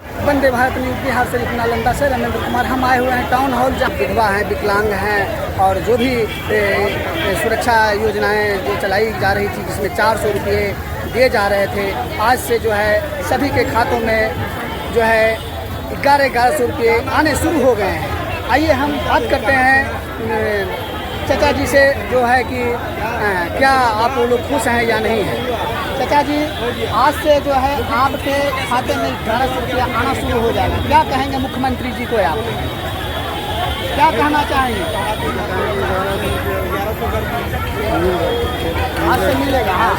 Vande Bharat news Bihar से नालंदा से रमेंद्र कुमार। हम आए हुए हैं टाउन हॉल, जहाँ विधवा हैं, विकलांग हैं और जो भी सुरक्षा योजनाएं जो चलाई जा रही थी, जिसमें 400 रुपये दिए जा रहे थे, आज से जो है सभी के खातों में जो है 1100 रुपये आने शुरू हो गए हैं। आइए हम बात करते हैं चाचा जी से, जो है कि क्या आप लोग खुश हैं या नहीं हैं। चाचा जी, आज से जो है आपके खाते में 1100 रुपया आना शुरू हो जाएगा, क्या कहेंगे मुख्यमंत्री जी को? आप क्या कहना चाहेंगे? आज से मिलेगा। हाँ,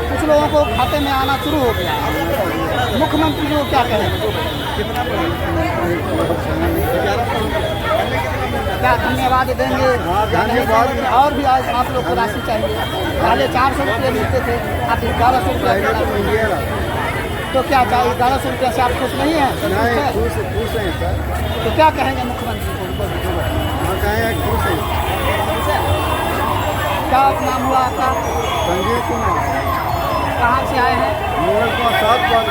कुछ लोगों को खाते में आना शुरू हो गया, मुख्यमंत्री जी को क्या कहेंगे? क्या धन्यवाद देंगे? धन्यवाद। और भी आज आप लोग को राशि चाहिए? पहले 400 रुपये मिलते थे, आप 1100 रुपया, तो क्या चाहिए? 1100 रुपये से आप खुश नहीं हैं? खुश हैं सर। तो क्या कहेंगे मुख्यमंत्री को? खुश हैं। क्या नाम हुआ आपका? संजीव कुमार। कहाँ से आए हैं? मोहन को 7 बार।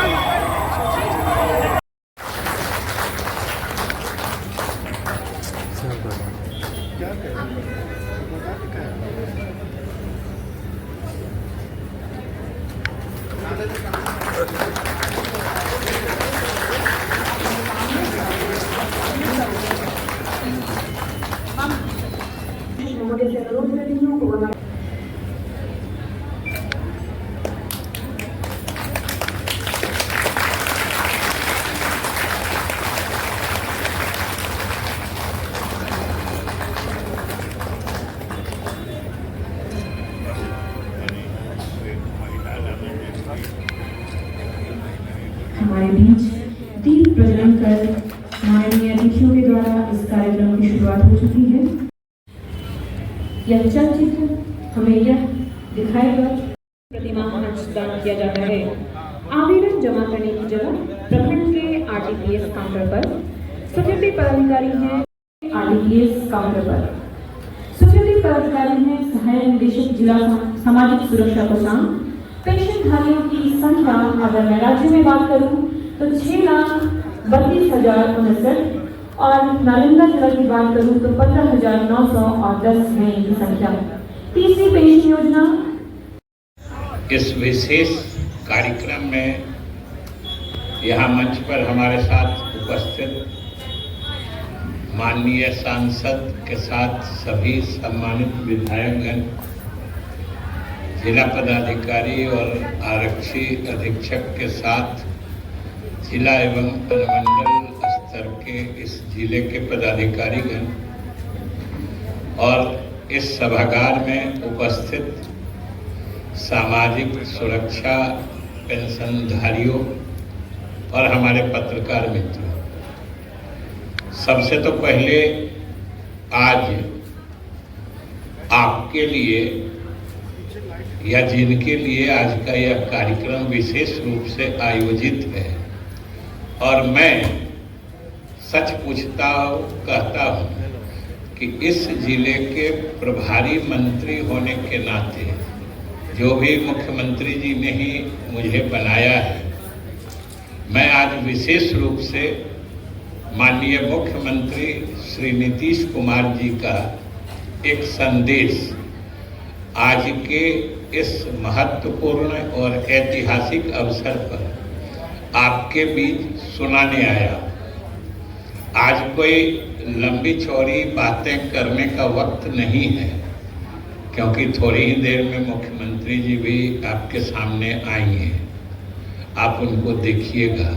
हमारे बीच दीप प्रज्वलन कर माननीय अतिथियों के द्वारा इस कार्यक्रम की शुरुआत हो चुकी है। यह चलचित्र हमें यह दिखाएगा प्रतिमा दान किया जाता है। आवेदन जमा करने की जगह प्रखंड के RTPS काउंटर पर स्वच्छता पदाधिकारी हैं। RTPS काउंटर पर स्वच्छता पदाधिकारी हैं सहायक निदेशक जिला सामाजिक सुरक्षा कोषांग। पेंशनधारियों की संख्या अगर मैं राज्य में बात करूं तो 6,32,069 और नालंदा जिला की बात करूं तो 15,910 है इनकी संख्या। तीसरी पेंशन योजना। इस विशेष कार्यक्रम में यहाँ मंच पर हमारे साथ उपस्थित माननीय सांसद के साथ सभी सम्मानित विधायकगण, जिला पदाधिकारी और आरक्षी अधीक्षक के साथ जिला एवं अनुमंडल स्तर के इस जिले के पदाधिकारीगण और इस सभागार में उपस्थित सामाजिक सुरक्षा पेंशनधारियों और हमारे पत्रकार मित्रों, सबसे तो पहले आज आपके लिए या जिनके लिए आज का यह कार्यक्रम विशेष रूप से आयोजित है, और मैं सच पूछता हूँ, कहता हूँ कि इस जिले के प्रभारी मंत्री होने के नाते जो भी मुख्यमंत्री जी ने ही मुझे बनाया है, मैं आज विशेष रूप से माननीय मुख्यमंत्री श्री नीतीश कुमार जी का एक संदेश आज के इस महत्वपूर्ण और ऐतिहासिक अवसर पर आपके बीच सुनाने आया। आज कोई लंबी चौड़ी बातें करने का वक्त नहीं है, क्योंकि थोड़ी ही देर में मुख्यमंत्री जी भी आपके सामने आएंगे। आप उनको देखिएगा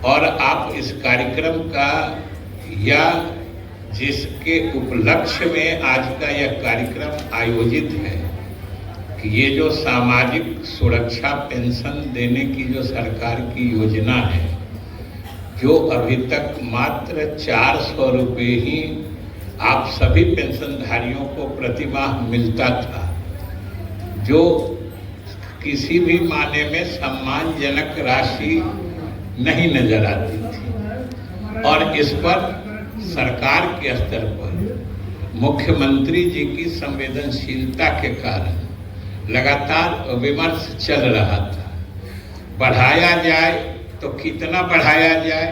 और आप इस कार्यक्रम का या जिसके उपलक्ष्य में आज का यह कार्यक्रम आयोजित है कि ये जो सामाजिक सुरक्षा पेंशन देने की जो सरकार की योजना है, जो अभी तक मात्र 400 रुपये ही आप सभी पेंशनधारियों को प्रतिमाह मिलता था, जो किसी भी माने में सम्मानजनक राशि नहीं नजर आती थी। और इस पर सरकार के स्तर पर मुख्यमंत्री जी की संवेदनशीलता के कारण लगातार विमर्श चल रहा था। बढ़ाया जाए तो कितना बढ़ाया जाए,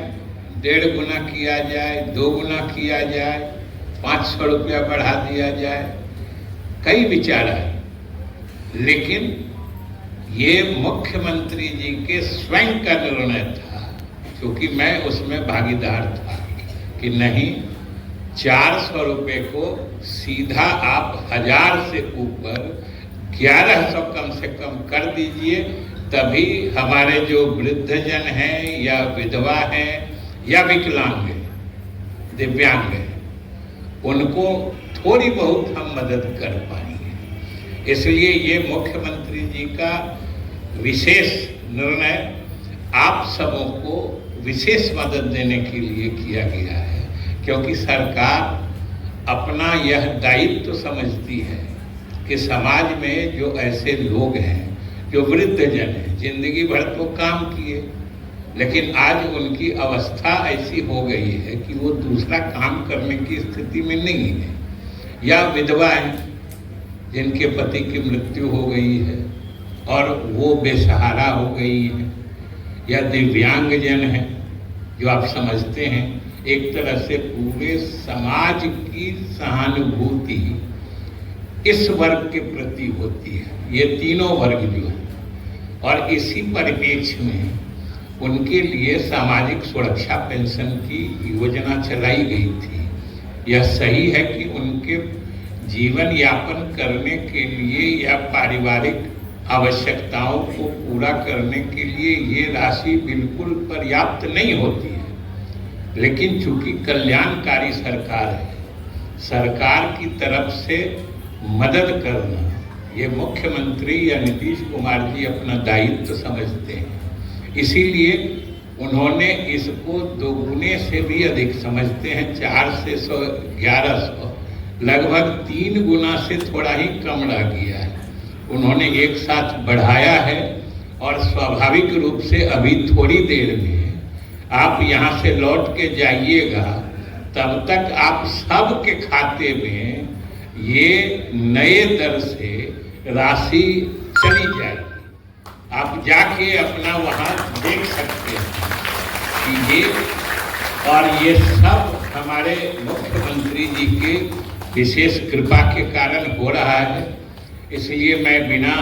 1.5 गुना किया जाए, 2 गुना किया जाए, 500 रुपया बढ़ा दिया जाए, कई विचार आए। लेकिन ये मुख्यमंत्री जी के स्वयं का निर्णय था, क्योंकि मैं उसमें भागीदार था कि नहीं, 400 रुपये को सीधा आप 1000 से ऊपर 1100 कम से कम कर दीजिए, तभी हमारे जो वृद्धजन हैं या विधवा हैं या विकलांग हैं, दिव्यांग हैं, उनको थोड़ी बहुत हम मदद कर पाएंगे। इसलिए ये मुख्यमंत्री जी का विशेष निर्णय आप सबों को विशेष मदद देने के लिए किया गया है, क्योंकि सरकार अपना यह दायित्व समझती है कि समाज में जो ऐसे लोग हैं, जो वृद्धजन हैं, जिंदगी भर तो काम किए, लेकिन आज उनकी अवस्था ऐसी हो गई है कि वो दूसरा काम करने की स्थिति में नहीं है, या विधवाएं जिनके पति की मृत्यु हो गई है और वो बेसहारा हो गई है, या दिव्यांगजन हैं, जो आप समझते हैं एक तरह से पूरे समाज की सहानुभूति इस वर्ग के प्रति होती है, ये तीनों वर्ग जो है। और इसी परिप्रेक्ष्य में उनके लिए सामाजिक सुरक्षा पेंशन की योजना चलाई गई थी। यह सही है कि उनके जीवन यापन करने के लिए या पारिवारिक आवश्यकताओं को पूरा करने के लिए ये राशि बिल्कुल पर्याप्त नहीं होती है, लेकिन चूंकि कल्याणकारी सरकार है, सरकार की तरफ से मदद करना ये मुख्यमंत्री या नीतीश कुमार जी अपना दायित्व समझते हैं। इसीलिए उन्होंने इसको 2 गुने से भी अधिक समझते हैं, 4 से 1100, लगभग 3 गुना से थोड़ा ही कम रह गया है। उन्होंने एक साथ बढ़ाया है और स्वाभाविक रूप से अभी थोड़ी देर में आप यहाँ से लौट के जाइएगा, तब तक आप सब के खाते में ये नए दर से राशि चली जाएगी। आप जाके अपना वहाँ देख सकते हैं कि ये, और ये सब हमारे मुख्यमंत्री जी के विशेष कृपा के कारण हो रहा है। इसलिए मैं बिना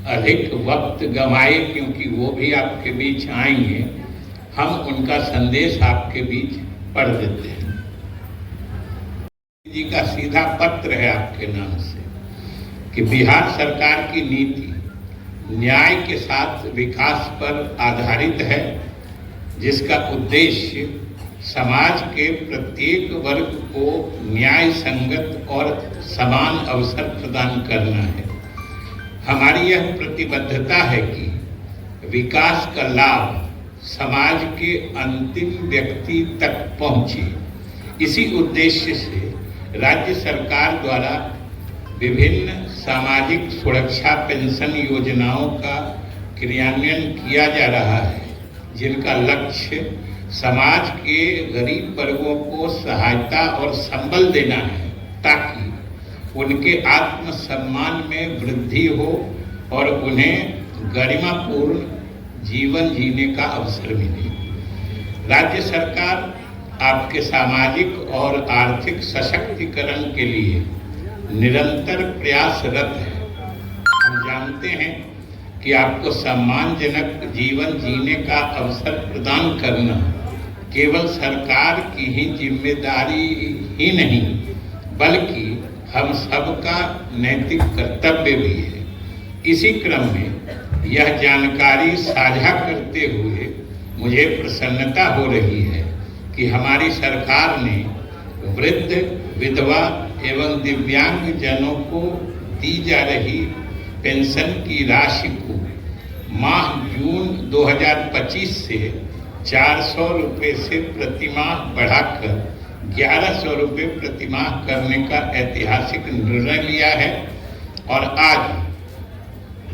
अधिक वक्त गंवाए, क्योंकि वो भी आपके बीच आएंगे, हम उनका संदेश आपके बीच पढ़ देते हैं। जी का सीधा पत्र है आपके नाम से कि बिहार सरकार की नीति न्याय के साथ विकास पर आधारित है, जिसका उद्देश्य समाज के प्रत्येक वर्ग को न्याय संगत और समान अवसर प्रदान करना है। हमारी यह प्रतिबद्धता है कि विकास का लाभ समाज के अंतिम व्यक्ति तक पहुंचे। इसी उद्देश्य से राज्य सरकार द्वारा विभिन्न सामाजिक सुरक्षा पेंशन योजनाओं का क्रियान्वयन किया जा रहा है, जिनका लक्ष्य समाज के गरीब वर्गों को सहायता और संबल देना है, ताकि उनके आत्मसम्मान में वृद्धि हो और उन्हें गरिमापूर्ण जीवन जीने का अवसर मिले। राज्य सरकार आपके सामाजिक और आर्थिक सशक्तिकरण के लिए निरंतर प्रयासरत है। हम जानते हैं कि आपको सम्मानजनक जीवन जीने का अवसर प्रदान करना केवल सरकार की ही जिम्मेदारी ही नहीं, बल्कि हम सबका नैतिक कर्तव्य भी है। इसी क्रम में यह जानकारी साझा करते हुए मुझे प्रसन्नता हो रही है कि हमारी सरकार ने वृद्ध, विधवा एवं दिव्यांग जनों को दी जा रही पेंशन की राशि को माह जून 2025 से 400 रुपये से प्रतिमाह बढ़ाकर 1100 रुपये प्रतिमाह करने का ऐतिहासिक निर्णय लिया है और आज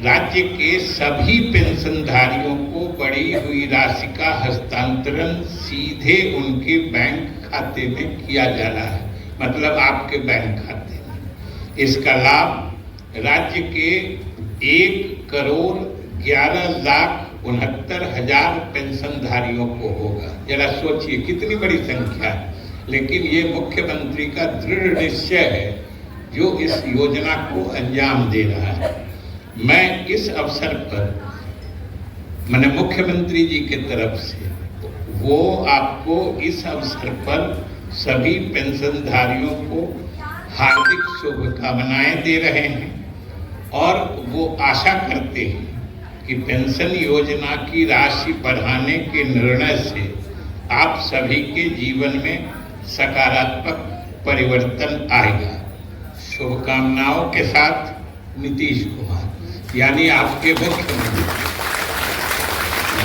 राज्य के सभी पेंशनधारियों को बढ़ी हुई राशि का हस्तांतरण सीधे उनके बैंक खाते में किया जा रहा है, मतलब आपके बैंक खाते में। इसका लाभ राज्य के 1,11,00,000 69,000 पेंशनधारियों को होगा। जरा सोचिए कितनी बड़ी संख्या है, लेकिन ये मुख्यमंत्री का दृढ़ निश्चय है जो इस योजना को अंजाम दे रहा है। मैं इस अवसर पर मैंने मुख्यमंत्री जी की तरफ से वो आपको इस अवसर पर सभी पेंशनधारियों को हार्दिक शुभकामनाएं दे रहे हैं और वो आशा करते हैं कि पेंशन योजना की राशि बढ़ाने के निर्णय से आप सभी के जीवन में सकारात्मक परिवर्तन आएगा। शुभकामनाओं के साथ नीतीश कुमार, यानी आपके मुख्यमंत्री।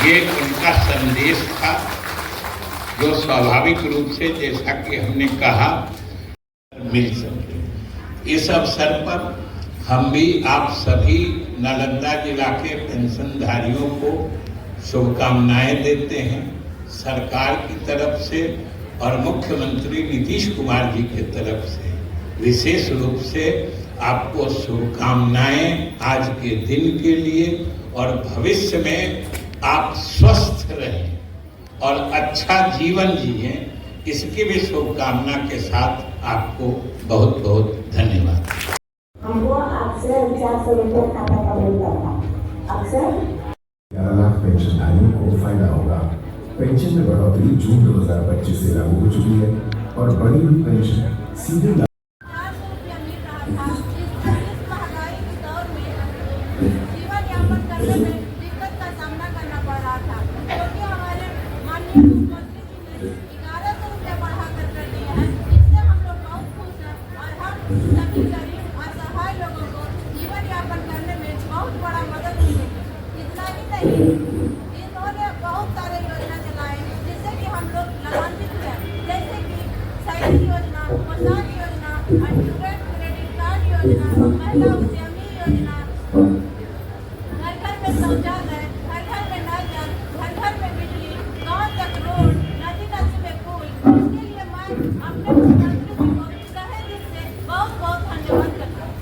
ये उनका संदेश था जो स्वाभाविक रूप से, जैसा कि हमने कहा, मिल सके। इस अवसर पर हम भी आप सभी नालंदा जिला के पेंशनधारियों को शुभकामनाएं देते हैं सरकार की तरफ से और मुख्यमंत्री नीतीश कुमार जी की तरफ से। विशेष रूप से आपको शुभकामनाएं आज के दिन के लिए, और भविष्य में आप स्वस्थ रहें और अच्छा जीवन जिए, इसकी भी शुभकामना के साथ आपको बहुत बहुत धन्यवाद। हमको आपसे 400 रुपये खाता का मिलता था। अक्सर 11 लाख पेंशनधारियों को फायदा होगा। पेंशन में बढ़ोतरी जून 2025 से लागू हो चुकी है और बढ़ी हुई पेंशन सीधे इन्होंने बहुत सारे योजना चलाए जिससे कि हम लोग लाभान्वित हैं, जैसे कि साइकिल योजना, मकान योजना, स्टूडेंट क्रेडिट कार्ड योजना, महिला उद्यमी योजना, घर घर में शौचालय, घर घर में नल जल, घर घर में बिजली, गाँव तक रोड, नदी नदी में पुल। इसके लिए मैं अपने मुख्यमंत्री जी को तहे दिल से बहुत बहुत धन्यवाद करता हूँ।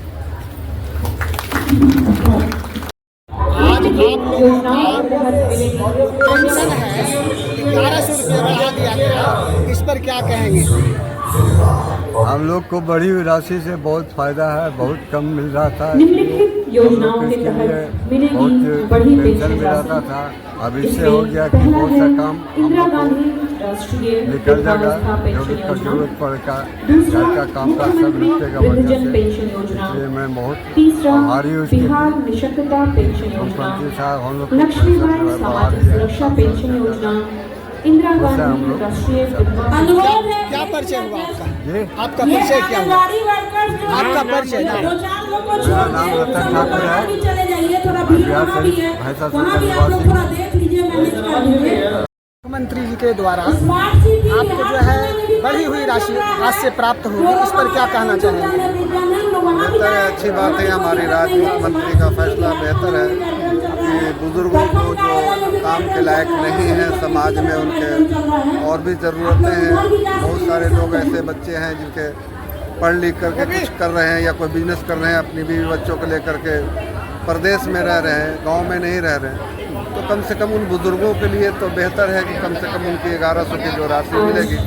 पेंशन है 1100 रुपये बढ़ा दिया गया, इस पर क्या कहेंगे? हम लोग को बढ़ी हुई राशि से बहुत फायदा है। बहुत कम मिल रहा था, निम्नलिखित योजनाओं के तहत मिलेगी बहुत बड़ी पेंशन पेंशन मिल रहा राशि। था। अब इससे हो गया कि बहुत सा काम हम इंदिरा लोग को गांधी राष्ट्रीय निकल जाएगा, वृद्धावस्था जो भी पेंशन योजना। जरूरत पड़ेगा, दूसरा, घर का काम का सब मुख्यमंत्री रुकेगा वृद्धजन वजह से। पेंशन योजना। इसलिए मैं बहुत तीसरा, आभारी हूँ इसके बिहार निःशक्तता पेंशन मुख्यमंत्री योजना। साहब हम लोग को लक्ष्मीबाई पेंशन सामाजिक बढ़ा सुरक्षा दिया। पेंशन योजना। इंदिरा उससे हम गांधी लोग राष्ट्रीय अनुरोध है क्या परिचय हुआ आपका? ये आपका परिचय क्या हुआ? आपका परिचय मेरा नाम रतन ठाकुर है, चले जाइए, थोड़ा बिहार शरीफ भैंसा वहाँ भी सुल्तान आप लोग निवासी। थोड़ा देख लीजिए, मैनेज कर लीजिए। मुख्यमंत्री जी के द्वारा आपको जो है बढ़ी हुई राशि आज से प्राप्त होगी, इस पर क्या कहना चाहेंगे? बेहतर है, अच्छी बात है। हमारी राज्य मुख्यमंत्री का फैसला बेहतर है कि बुजुर्गों को जो काम के लायक नहीं है समाज में, उनके और भी ज़रूरतें हैं। बहुत सारे लोग ऐसे बच्चे हैं जिनके पढ़ लिख करके कुछ कर रहे हैं या कोई बिजनेस कर रहे हैं, अपनी बीवी बच्चों को लेकर के प्रदेश में रह रहे हैं, गांव में नहीं रह रहे हैं। तो कम से कम उन बुजुर्गों के लिए तो बेहतर है कि कम से कम उनकी 1100 की जो राशि मिलेगी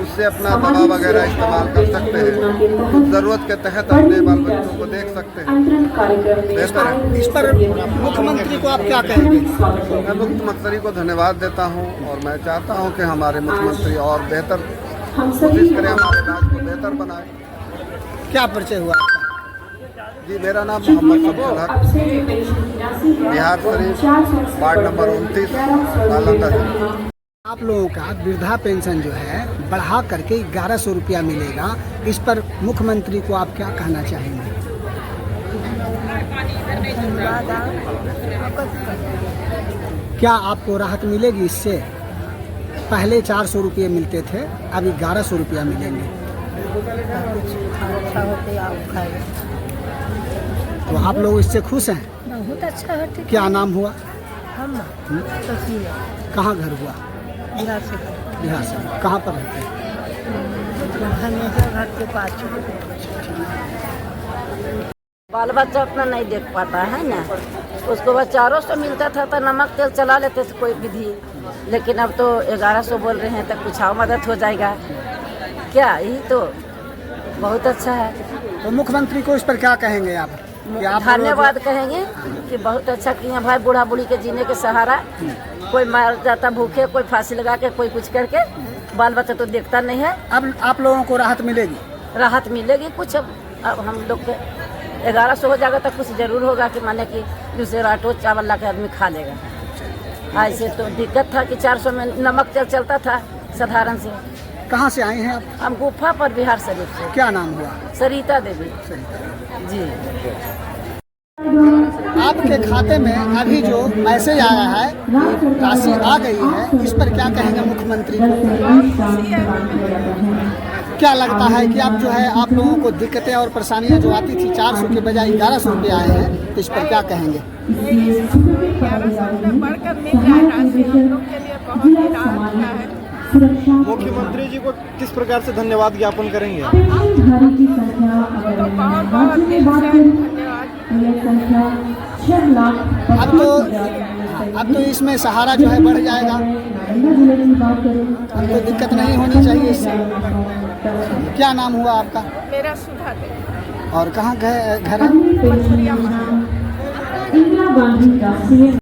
उससे अपना दवा वगैरह इस्तेमाल कर सकते हैं, ज़रूरत के तहत अपने बाल बच्चों को देख सकते हैं। बेहतर है। इस पर मुख्यमंत्री को आप क्या कहेंगे? मैं मुख्यमंत्री को धन्यवाद देता हूं और मैं चाहता हूं कि हमारे मुख्यमंत्री और बेहतर कोशिश करें, हमारे राज्य को बेहतर बनाए। क्या परिचय हुआ आपका? जी, मेरा नाम मोहम्मद शमशुल हक, बिहार शरीफ, वार्ड नंबर 29, नालंदा जिला। आप लोगों का वृद्धा पेंशन जो है बढ़ा करके 1100 रुपया मिलेगा, इस पर मुख्यमंत्री को आप क्या कहना चाहेंगे? क्या आपको राहत मिलेगी इससे? पहले 400 रुपये मिलते थे, अभी 1100 रुपया मिलेंगे। तो आप लोग इससे खुश हैं? बहुत अच्छा है। क्या नाम हुआ? हम कहाँ घर हुआ? बिहार से बिहार से। कहाँ पर रहते हैं? हमेशा घर के पास। बाल बच्चा अपना नहीं देख पाता है ना, उसको बस 400 मिलता था तो नमक तेल चला लेते थे कोई विधि, लेकिन अब तो 1100 बोल रहे हैं तो कुछ और मदद हो जाएगा क्या, यही तो बहुत अच्छा है। तो मुख्यमंत्री को इस पर क्या कहेंगे आप? कि आप धन्यवाद कहेंगे कि बहुत अच्छा किया भाई, बूढ़ा बूढ़ी के जीने के सहारा, कोई मार जाता भूखे, कोई फांसी लगा के, कोई कुछ करके, बाल बच्चा तो देखता नहीं है। अब आप लोगों को राहत मिलेगी? राहत मिलेगी कुछ, अब हम लोग के 1100 हो जाएगा तो कुछ जरूर होगा कि माने कि दूसरे आटो चावल ला के आदमी खा लेगा। ऐसे तो दिक्कत था कि 400 में नमक तेल चलता था साधारण से। कहाँ से आए हैं आप? हम गुफा पर बिहार शरीफ से। क्या नाम हुआ? सरिता देवी जी। आपके खाते में अभी जो मैसेज आया है, राशि आ गई है, इस पर क्या कहेंगे मुख्यमंत्री को? क्या लगता है कि अब जो है आप लोगों को दिक्कतें और परेशानियां जो आती थी 400 के बजाय 1100 रुपये आए हैं, तो इस पर क्या कहेंगे? मुख्यमंत्री जी को किस प्रकार से धन्यवाद ज्ञापन करेंगे? अब तो इसमें सहारा जो है बढ़ जाएगा, अब तो दिक्कत नहीं होनी चाहिए इससे। क्या नाम हुआ आपका? मेरा सुधा देवी। और कहाँ घर है? इंदिरा गांधी राष्ट्रीय